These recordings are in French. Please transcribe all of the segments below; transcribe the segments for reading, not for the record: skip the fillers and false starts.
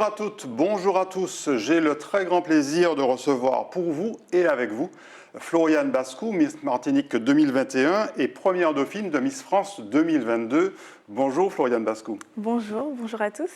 Bonjour à toutes, bonjour à tous. J'ai le très grand plaisir de recevoir pour vous et avec vous Floriane Bascou, Miss Martinique 2021 et première dauphine de Miss France 2022. Bonjour Floriane Bascou. Bonjour, bonjour à tous.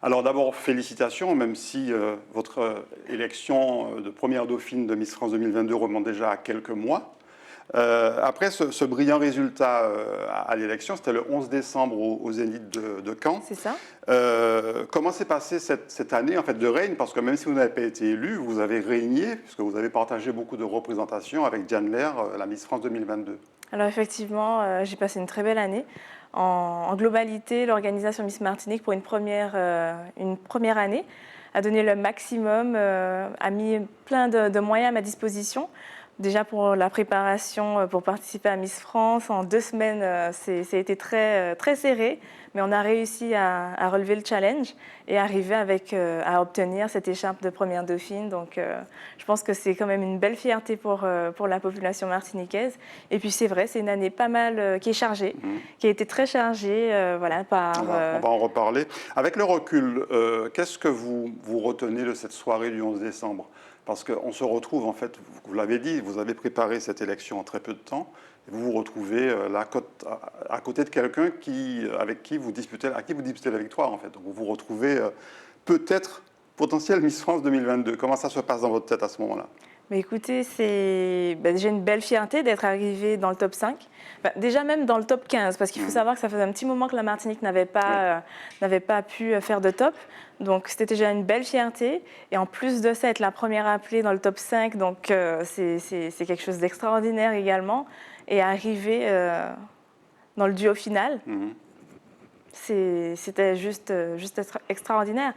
Alors d'abord, félicitations, même si votre élection de première dauphine de Miss France 2022 remonte déjà à quelques mois. Après ce brillant résultat à l'élection, c'était le 11 décembre au Zénith de Caen. C'est ça. Comment s'est passée cette année en fait, de règne? Parce que même si vous n'avez pas été élu, vous avez régné, puisque vous avez partagé beaucoup de représentations avec Diane Lair, la Miss France 2022. Alors effectivement, j'ai passé une très belle année. En globalité, l'organisation Miss Martinique, pour une première année, a donné le maximum, a mis plein de moyens à ma disposition. Déjà pour la préparation, pour participer à Miss France, en 2 semaines, ça a été très serré, mais on a réussi à relever le challenge et arriver à obtenir cette écharpe de première dauphine. Donc je pense que c'est quand même une belle fierté pour la population martiniquaise. Et puis c'est vrai, c'est une année pas mal qui est chargée, qui a été très chargée. Voilà, On va en reparler. Avec le recul, qu'est-ce que vous retenez de cette soirée du 11 décembre? Parce qu'on se retrouve, en fait, vous l'avez dit, vous avez préparé cette élection en très peu de temps, et vous vous retrouvez là, à côté de quelqu'un à qui vous disputez la victoire, en fait. Donc vous vous retrouvez peut-être potentiel Miss France 2022. Comment ça se passe dans votre tête à ce moment-là? Mais écoutez, c'est déjà une belle fierté d'être arrivée dans le top 5. Déjà même dans le top 15, parce qu'il faut savoir que ça faisait un petit moment que la Martinique n'avait pas pu faire de top. Donc c'était déjà une belle fierté. Et en plus de ça, être la première appelée dans le top 5, donc c'est quelque chose d'extraordinaire également. Et arriver dans le duo final, c'était juste extraordinaire.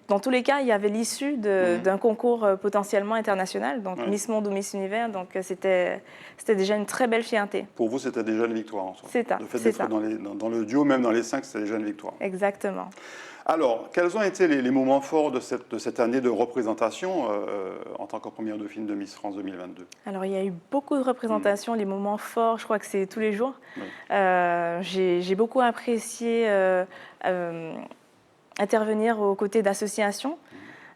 Dans tous les cas, il y avait l'issue d'un concours potentiellement international, donc Miss Monde ou Miss Univers, donc c'était déjà une très belle fierté. Pour vous, c'était déjà une victoire en soi. C'est ça. Le fait d'être dans le duo, même dans les 5, c'était déjà une victoire. Exactement. Alors, quels ont été les moments forts de cette année de représentation en tant que première dauphine de Miss France 2022? Alors, il y a eu beaucoup de représentations, les moments forts, je crois que c'est tous les jours. Oui. J'ai beaucoup apprécié intervenir aux côtés d'associations.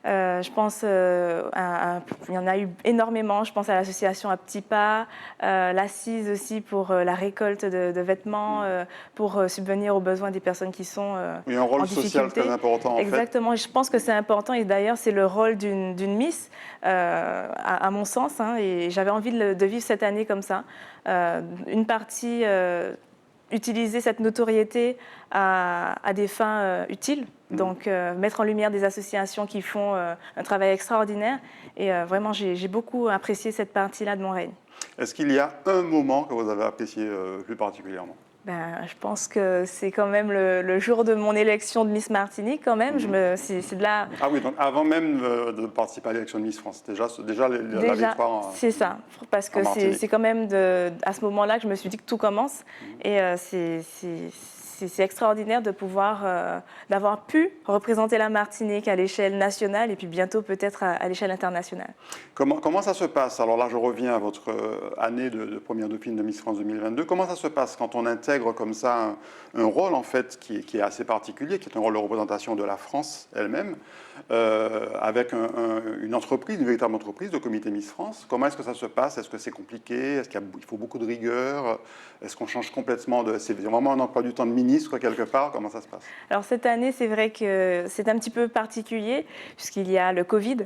Je pense il y en a eu énormément. Je pense à l'association à Petits Pas, l'Assise aussi pour la récolte de vêtements, pour subvenir aux besoins des personnes qui sont Il y a un rôle en social difficulté. très important. Exactement. Je pense que c'est important et d'ailleurs c'est le rôle d'une Miss, à mon sens. Et j'avais envie de vivre cette année comme ça. Une partie utiliser cette notoriété à des fins utiles. Donc, mettre en lumière des associations qui font un travail extraordinaire. Et vraiment, j'ai beaucoup apprécié cette partie-là de mon règne. Est-ce qu'il y a un moment que vous avez apprécié plus particulièrement? Je pense que c'est quand même le jour de mon élection de Miss Martinique, quand même. C'est de là. Ah oui, donc avant même de participer à l'élection de Miss France, déjà la victoire. C'est ça, parce que c'est quand même à ce moment-là que je me suis dit que tout commence. Et c'est extraordinaire de pouvoir, d'avoir pu représenter la Martinique à l'échelle nationale et puis bientôt peut-être à l'échelle internationale. Comment ça se passe? Alors là, je reviens à votre année de première dauphine de Miss France 2022. Comment ça se passe quand on intègre comme ça un rôle en fait qui est assez particulier, qui est un rôle de représentation de la France elle-même, avec une entreprise, une véritable entreprise, le comité Miss France? Comment est-ce que ça se passe? Est-ce que c'est compliqué? Est-ce qu'il faut beaucoup de rigueur? Est-ce qu'on change complètement c'est vraiment un emploi du temps de ministre quelque part? Comment ça se passe? Alors cette année, c'est vrai que c'est un petit peu particulier puisqu'il y a le Covid.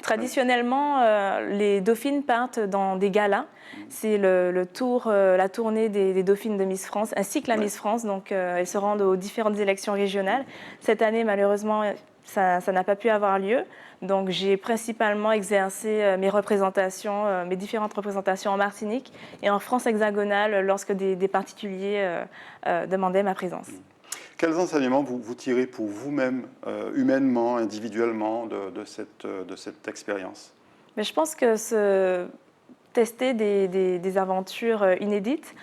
Traditionnellement, les dauphines partent dans des galas. C'est la tournée des dauphines de Miss France, ainsi que la Miss France. Donc, elles se rendent aux différentes élections régionales. Cette année, malheureusement, ça n'a pas pu avoir lieu. Donc, j'ai principalement exercé mes différentes représentations en Martinique et en France hexagonale lorsque des particuliers demandaient ma présence. Quels enseignements vous tirez pour vous-même, humainement, individuellement, de cette expérience? Mais je pense que tester des aventures inédites,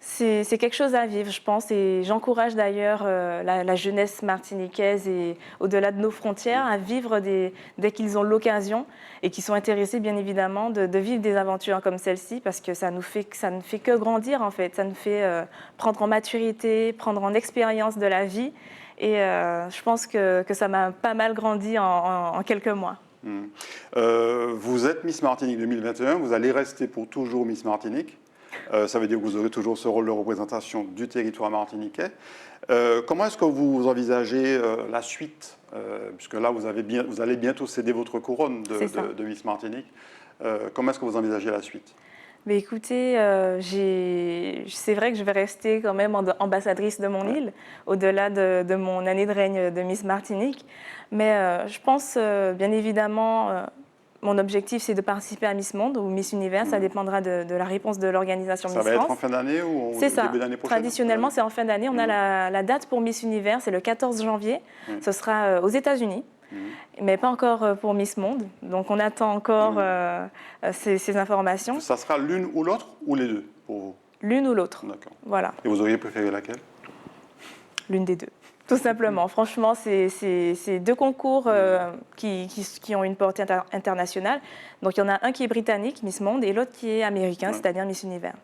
c'est quelque chose à vivre, je pense. Et j'encourage d'ailleurs la jeunesse martiniquaise et au-delà de nos frontières à vivre dès qu'ils ont l'occasion et qui sont intéressés, bien évidemment, de vivre des aventures comme celle-ci parce que ça ne fait que grandir, en fait. Ça nous fait prendre en maturité, prendre en expérience de la vie. Et je pense que ça m'a pas mal grandi en quelques mois. Vous êtes Miss Martinique 2021, vous allez rester pour toujours Miss Martinique. Ça veut dire que vous aurez toujours ce rôle de représentation du territoire martiniquais. Comment est-ce que vous envisagez la suite puisque là, vous allez bientôt céder votre couronne de Miss Martinique. Comment est-ce que vous envisagez la suite? Mais écoutez, c'est vrai que je vais rester quand même ambassadrice de mon île, au-delà de mon année de règne de Miss Martinique. Mais je pense, bien évidemment, mon objectif, c'est de participer à Miss Monde ou Miss Univers. Ça dépendra de la réponse de l'organisation Miss France. Ça va être en fin d'année ou au début d'année prochaine? Traditionnellement, c'est en fin d'année. On a la date pour Miss Univers, c'est le 14 janvier. Ce sera aux États-Unis. Mais pas encore pour Miss Monde. Donc on attend encore ces informations. Ça sera l'une ou l'autre ou les deux pour vous? L'une ou l'autre. D'accord. Voilà. Et vous auriez préféré laquelle? L'une des deux. Tout simplement. Franchement, c'est deux concours qui ont une portée internationale. Donc il y en a un qui est britannique, Miss Monde, et l'autre qui est américain, c'est-à-dire Miss Univers.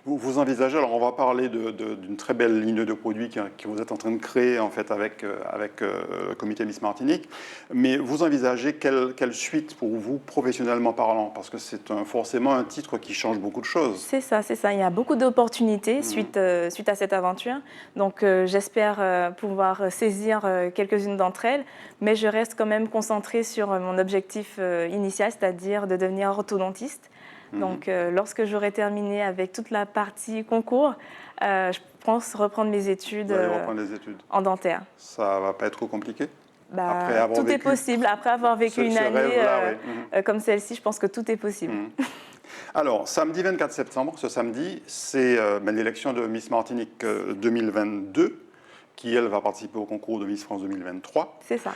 Vous envisagez, alors on va parler d'une très belle ligne de produits que vous êtes en train de créer en fait avec le comité Miss Martinique, mais vous envisagez quelle suite pour vous professionnellement parlant? Parce que c'est forcément un titre qui change beaucoup de choses. C'est ça, c'est ça. Il y a beaucoup d'opportunités suite à cette aventure. Donc j'espère pouvoir saisir quelques-unes d'entre elles, mais je reste quand même concentrée sur mon objectif initial, c'est-à-dire de devenir orthodontiste. Donc, lorsque j'aurai terminé avec toute la partie concours, je pense reprendre mes études, en dentaire. Ça va pas être trop compliqué? Tout est possible. Après avoir vécu une année comme celle-ci, je pense que tout est possible. Alors, samedi 24 septembre, ce samedi, c'est l'élection de Miss Martinique 2022. Qui, elle, va participer au concours de Miss France 2023. C'est ça.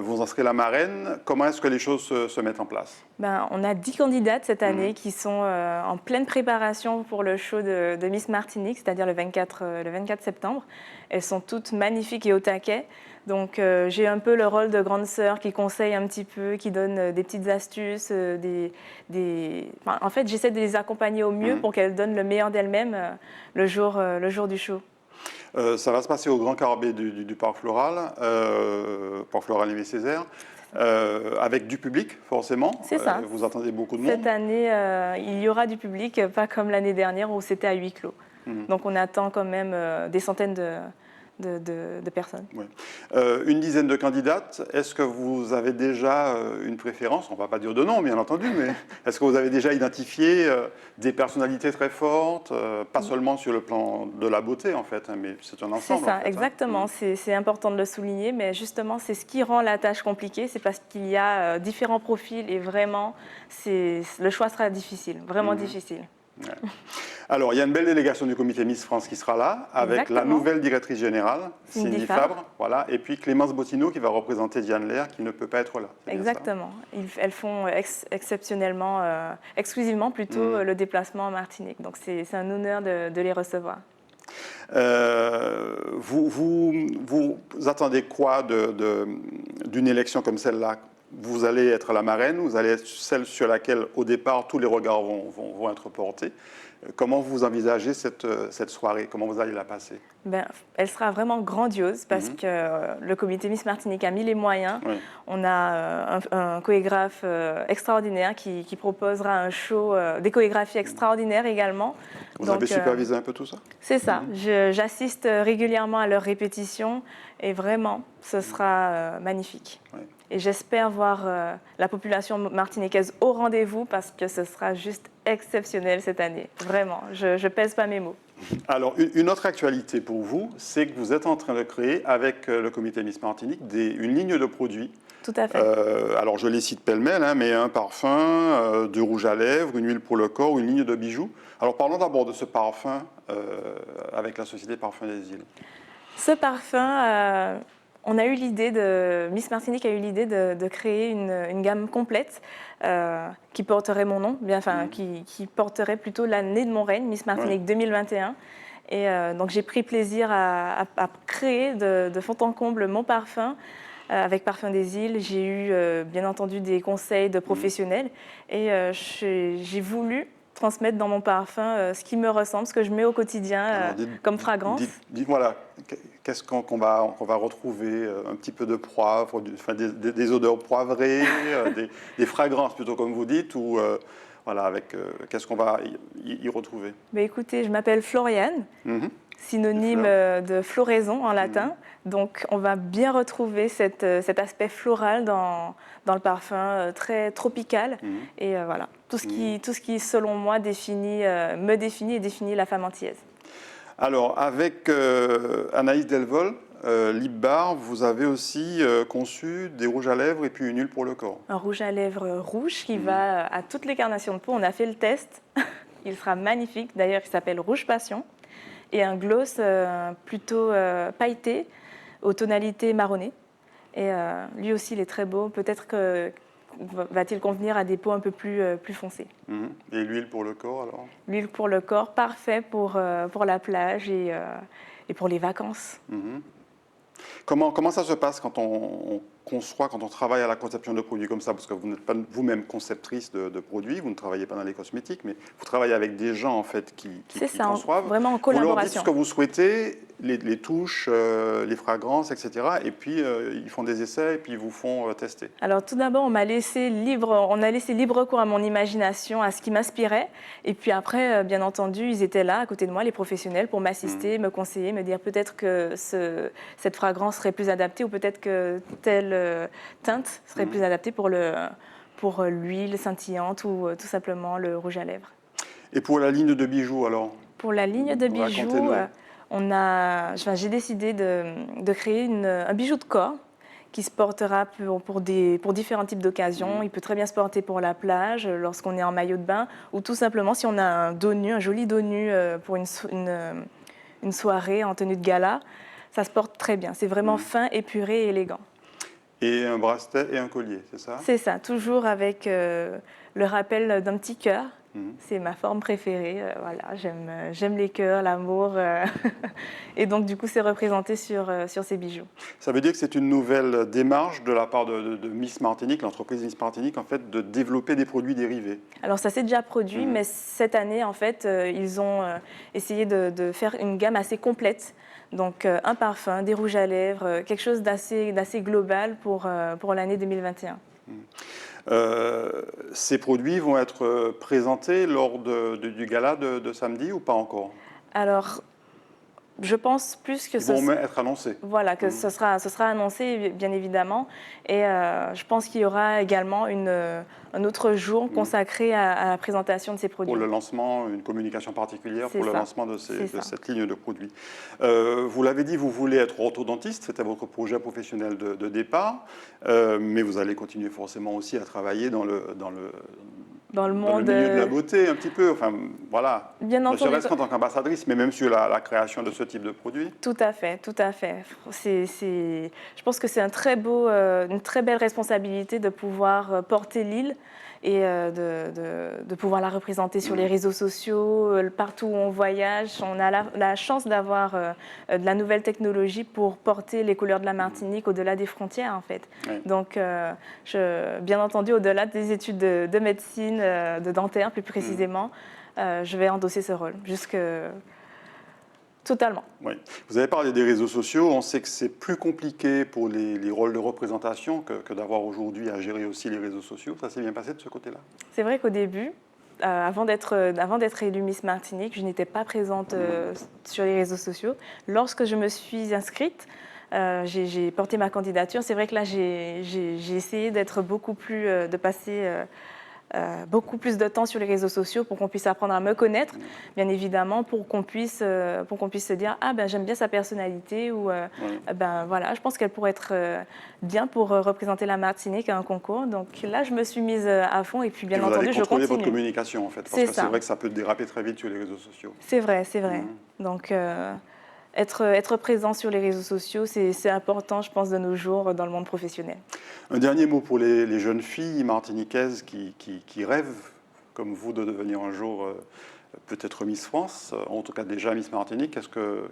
Vous en serez la marraine. Comment est-ce que les choses se mettent en place? On a 10 candidates cette année qui sont en pleine préparation pour le show de Miss Martinique, c'est-à-dire le 24 septembre. Elles sont toutes magnifiques et au taquet. Donc, j'ai un peu le rôle de grande sœur qui conseille un petit peu, qui donne des petites astuces. En fait, j'essaie de les accompagner au mieux pour qu'elles donnent le meilleur d'elles-mêmes le jour du show. Ça va se passer au Grand Carbet du Parc Floral, Aimé Césaire, avec du public, forcément. C'est ça. Vous attendez beaucoup de monde. Cette année, il y aura du public, pas comme l'année dernière où c'était à huis clos. Donc on attend quand même des centaines de personnes. Oui. Une dizaine de candidates. Est-ce que vous avez déjà une préférence? On ne va pas dire de nom, bien entendu, mais est-ce que vous avez déjà identifié des personnalités très fortes, pas seulement sur le plan de la beauté, en fait, mais c'est un ensemble. C'est ça, en fait, exactement. C'est important de le souligner, mais justement, c'est ce qui rend la tâche compliquée. C'est parce qu'il y a différents profils et vraiment, le choix sera difficile, vraiment difficile. Ouais. Alors, il y a une belle délégation du comité Miss France qui sera là, avec la nouvelle directrice générale, Cindy Fabre, voilà, et puis Clémence Bottineau qui va représenter Diane Lair, qui ne peut pas être là. Exactement. Elles font exceptionnellement, exclusivement plutôt, le déplacement en Martinique. Donc, c'est un honneur de les recevoir. Vous attendez quoi d'une élection comme celle-là? Vous allez être la marraine, vous allez être celle sur laquelle, au départ, tous les regards vont être portés. Comment vous envisagez cette soirée? Comment vous allez la passer? Elle sera vraiment grandiose parce que le comité Miss Martinique a mis les moyens. Oui. On a un chorégraphe extraordinaire qui proposera un show, des chorégraphies extraordinaires également. Vous avez supervisé un peu tout ça? C'est ça. J'assiste régulièrement à leurs répétitions et vraiment, ce sera magnifique. Oui. Et j'espère voir la population martiniquaise au rendez-vous parce que ce sera juste exceptionnel cette année. Vraiment, je pèse pas mes mots. Alors, une autre actualité pour vous, c'est que vous êtes en train de créer avec le comité Miss Martinique une ligne de produits. Tout à fait. Alors, je les cite pêle-mêle, mais un parfum, du rouge à lèvres, une huile pour le corps ou une ligne de bijoux. Alors, parlons d'abord de ce parfum avec la société Parfums des Îles. Ce parfum... Miss Martinique a eu l'idée de créer une gamme complète qui porterait mon nom, qui porterait plutôt l'année de mon règne, Miss Martinique 2021. Et donc j'ai pris plaisir à créer de fond en comble mon parfum avec Parfums des Îles. J'ai eu bien entendu des conseils de professionnels et j'ai voulu transmettre dans mon parfum ce qui me ressemble, ce que je mets au quotidien comme fragrance. Dites-moi là, qu'est-ce qu'on va retrouver? Un petit peu de poivre, enfin, des odeurs poivrées, des fragrances plutôt comme vous dites, ou voilà, qu'est-ce qu'on va y retrouver? Ben, écoutez, je m'appelle Floriane, Mhm. synonyme de floraison en latin. Donc, on va bien retrouver cet aspect floral dans le parfum très tropical. Et voilà, tout ce qui, selon moi, me définit et définit la femme antillaise. Alors, avec Anaïs Delvol, Lip Bar, vous avez aussi conçu des rouges à lèvres et puis une huile pour le corps. Un rouge à lèvres rouge qui va à toutes les carnations de peau. On a fait le test. Il sera magnifique. D'ailleurs, il s'appelle Rouge Passion. Et un gloss plutôt pailleté, aux tonalités marronnées. Et lui aussi, il est très beau. Peut-être que va-t-il convenir à des peaux un peu plus foncées. Et l'huile pour le corps, alors? L'huile pour le corps, parfait pour la plage et pour les vacances. Comment ça se passe quand on conçoit, quand on travaille à la conception de produits comme ça? Parce que vous n'êtes pas vous-même conceptrice de produits, vous ne travaillez pas dans les cosmétiques, mais vous travaillez avec des gens en fait qui conçoivent. Vraiment en Vous leur dites collaboration. ce que vous souhaitez, les touches, les fragrances, etc. Et puis ils font des essais et puis ils vous font tester. Alors tout d'abord, on a laissé libre cours à mon imagination, à ce qui m'inspirait. Et puis après, bien entendu, ils étaient là, à côté de moi, les professionnels, pour m'assister, me conseiller, me dire peut-être que cette fragrance serait plus adaptée ou peut-être que telle teinte serait plus adaptée pour l'huile scintillante ou tout simplement le rouge à lèvres. Et pour la ligne de bijoux, alors? Pour la ligne de bijoux, j'ai décidé de créer un bijou de corps qui se portera pour différents types d'occasions. Il peut très bien se porter pour la plage, lorsqu'on est en maillot de bain, ou tout simplement si on a un joli dos nu pour une soirée en tenue de gala. Ça se porte très bien. C'est vraiment fin, épuré et élégant. Et un bracelet et un collier, c'est ça? C'est ça, toujours avec le rappel d'un petit cœur. C'est ma forme préférée. Voilà, j'aime les cœurs, l'amour. Et donc, du coup, c'est représenté sur ces bijoux. Ça veut dire que c'est une nouvelle démarche de la part de Miss Martinique, l'entreprise Miss Martinique, en fait, de développer des produits dérivés. Alors, ça s'est déjà produit, mais cette année, en fait, ils ont essayé de faire une gamme assez complète. Donc, un parfum, des rouges à lèvres, quelque chose d'assez global pour l'année 2021. Ces produits vont être présentés lors du gala de samedi ou pas encore? Alors, je pense plus que Ils vont être annoncés. Voilà, que ce sera annoncé, bien évidemment. Et je pense qu'il y aura également un autre jour consacré à la présentation de ces produits. Pour le lancement, une communication particulière pour le lancement de cette ligne de produits. Vous l'avez dit, vous voulez être orthodontiste, c'était votre projet professionnel de départ, mais vous allez continuer forcément aussi à travailler dans le milieu de la beauté un petit peu, enfin voilà, bien entendu, ne serait-ce qu'en tant qu'ambassadrice, mais même sur la création de ce type de produit. Tout à fait, tout à fait. Je pense que c'est une très belle responsabilité de pouvoir porter l'île et de pouvoir la représenter sur les réseaux sociaux, partout où on voyage. On a la chance d'avoir de la nouvelle technologie pour porter les couleurs de la Martinique au-delà des frontières, en fait. Oui. Donc, bien entendu, au-delà des études de médecine, de dentaire plus précisément, je vais endosser ce rôle totalement. Oui. Vous avez parlé des réseaux sociaux. On sait que c'est plus compliqué pour les rôles de représentation que d'avoir aujourd'hui à gérer aussi les réseaux sociaux. Ça s'est bien passé de ce côté-là? C'est vrai qu'au début, avant d'être élue Miss Martinique, je n'étais pas présente sur les réseaux sociaux. Lorsque je me suis inscrite, j'ai porté ma candidature. C'est vrai que là, j'ai essayé d'être beaucoup plus, de passer beaucoup plus de temps sur les réseaux sociaux pour qu'on puisse apprendre à me connaître, bien évidemment, pour qu'on puisse se dire « Ah, ben, j'aime bien sa personnalité » ou ben, voilà, je pense qu'elle pourrait être bien pour représenter la Martinique à un concours. Donc là, je me suis mise à fond et puis bien entendu, je continue. Vous allez contrôler votre communication, en fait, parce que c'est vrai que ça peut déraper très vite sur les réseaux sociaux. C'est vrai, c'est vrai. Donc, être présent sur les réseaux sociaux, c'est important, je pense, de nos jours dans le monde professionnel. Un dernier mot pour les jeunes filles martiniquaises qui rêvent, comme vous, de devenir un jour peut-être Miss France, en tout cas déjà Miss Martinique.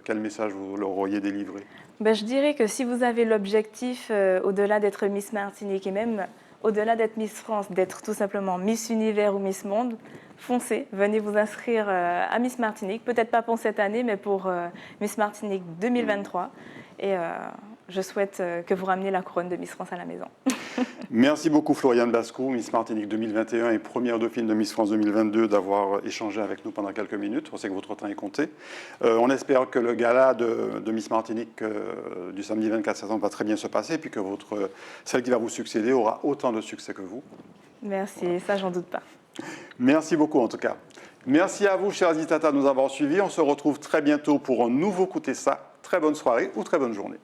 Quel message vous leur auriez délivré? Ben, je dirais que si vous avez l'objectif, au-delà d'être Miss Martinique et même au-delà d'être Miss France, d'être tout simplement Miss Univers ou Miss Monde, foncez, venez vous inscrire à Miss Martinique, peut-être pas pour cette année, mais pour Miss Martinique 2023. Et je souhaite que vous rameniez la couronne de Miss France à la maison. Merci beaucoup Floriane Bascou, Miss Martinique 2021 et première dauphine de Miss France 2022, d'avoir échangé avec nous pendant quelques minutes. On sait que votre temps est compté. On espère que le gala de Miss Martinique du samedi 24 septembre va très bien se passer, et puis que celle qui va vous succéder aura autant de succès que vous. Merci, ça j'en doute pas. Merci beaucoup en tout cas. Merci à vous, chers Zitata, de nous avoir suivis. On se retrouve très bientôt pour un nouveau Côté Ça. Très bonne soirée ou très bonne journée.